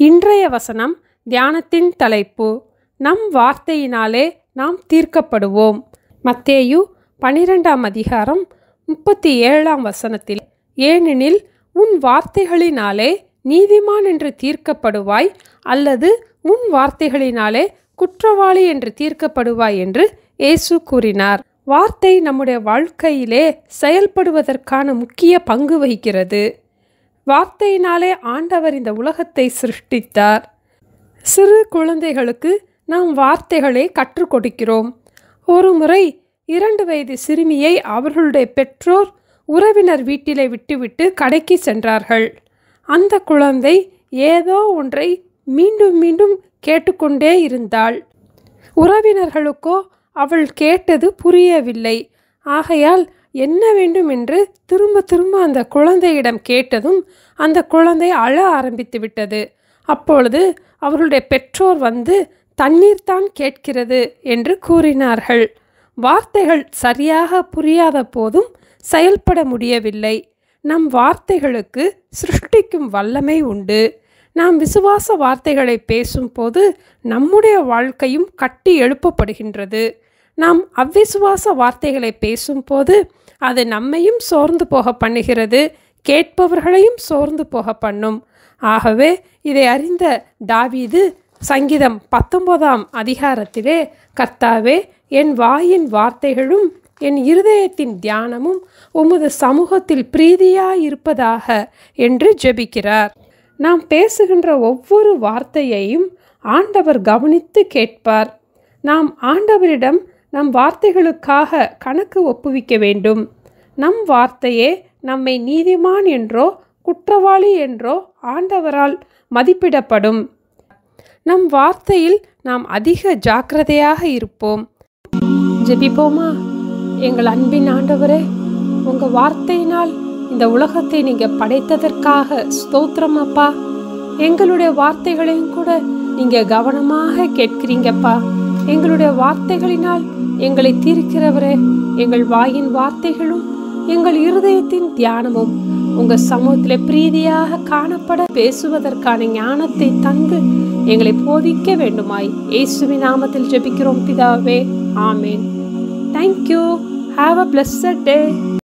இன்றைய வசனம் தியானத்தின் தலைப்பு, நம் வார்த்தையினாலே நாம் தீர்க்கப்படுவோம். மத்தேயு 12ஆம் அதிகாரம் 37ஆம் வசனத்தில், ஏனெனில் உன் வார்த்தைகளினாலே நீதிமான் என்று தீர்க்கப்படுவாய், அல்லது உன் வார்த்தைகளினாலே குற்றவாளி என்று தீர்க்கப்படுவாய் என்று இயேசு கூறினார். வார்த்தை நம்முடைய வாழ்க்கையிலே செயல்படுவதற்கான முக்கிய பங்கு வகிக்கிறது. வார்த்தையினாலே ஆண்டவர் இந்த உலகத்தை சிருஷ்டித்தார். சிறு குழந்தைகளுக்கு நாம் வார்த்தைகளை கற்றுக் கொடுக்கிறோம். ஒரு முறை 2 வயது சிறுமியை அவர்களுடைய பெற்றோர் உறவினர் வீட்டிலே விட்டுவிட்டு கடைக்கு சென்றார்கள். அந்த குழந்தை ஏதோ ஒன்றை மீண்டும் மீண்டும் கேட்டுக்கொண்டே இருந்தாள். உறவினர்களுக்கோ அவள் கேட்டது புரியவில்லை. ஆகையால் என்ன வேண்டும் என்று திரும்ப திரும்ப அந்த குழந்தையிடம் கேட்டதும் அந்த குழந்தை அழ ஆரம்பித்து விட்டது. அப்பொழுது அவர்களுடைய பெற்றோர் வந்து, தண்ணீர் தான் கேட்கிறது என்று கூறினார்கள். வார்த்தைகள் சரியாக புரியாத போதும் செயல்பட முடியவில்லை. நம் வார்த்தைகளுக்கு சிருஷ்டிக்கும் வல்லமை உண்டு. நாம் விசுவாச வார்த்தைகளை பேசும்போது நம்முடைய வாழ்க்கையும் கட்டி எழுப்பப்படுகின்றது. நாம் அவ்விசுவாச வார்த்தைகளை பேசும்போது அது நம்மையும் சோர்ந்து போக பண்ணுகிறது, கேட்பவர்களையும் சோர்ந்து போக பண்ணும். ஆகவே இதை அறிந்த தாவீது சங்கீதம் 19ஆம் அதிகாரத்திலே, கர்த்தாவே, என் வாயின் வார்த்தைகளும் என் இருதயத்தின் தியானமும் உமது சமூகத்தில் பிரீதியாயிருப்பதாக என்று ஜெபிக்கிறார். நாம் பேசுகின்ற ஒவ்வொரு வார்த்தையையும் ஆண்டவர் கவனித்து கேட்பார். நாம் ஆண்டவரிடம் நம் வார்த்தைகளுக்காக கணக்கு ஒப்புவிக்க வேண்டும். நம் வார்த்தையே நம்மை நீதிமான் என்றோ குற்றவாளி என்றோ ஆண்டவரால் மதிப்பிடப்படும். நம் வார்த்தையில் நாம் அதிக ஜாக்கிரதையாக இருப்போம். ஜெபிப்போமா? எங்கள் அன்பின் ஆண்டவரே, உங்கள் வார்த்தையினால் இந்த உலகத்தை நீங்கள் படைத்ததற்காக ஸ்தோத்திரம் அப்பா. எங்களுடைய வார்த்தைகளையும் கூட நீங்கள் கவனமாக கேட்கிறீங்கப்பா. எங்களுடைய வார்த்தைகளினால் எங்களை தீர்க்கிறவரே, எங்கள் வாயின் வார்த்தைகளும் எங்கள் இருதயத்தின் தியானமும் உங்கள் சமூகத்தில் பிரீதியாக காணப்பட பேசுவதற்கான ஞானத்தை தந்து எங்களை போதிக்க வேண்டுமாய் இயேசுவின் நாமத்தில் ஜெபிக்கிறோம் பிதாவே, ஆமேன். Thank you. Have a blessed day.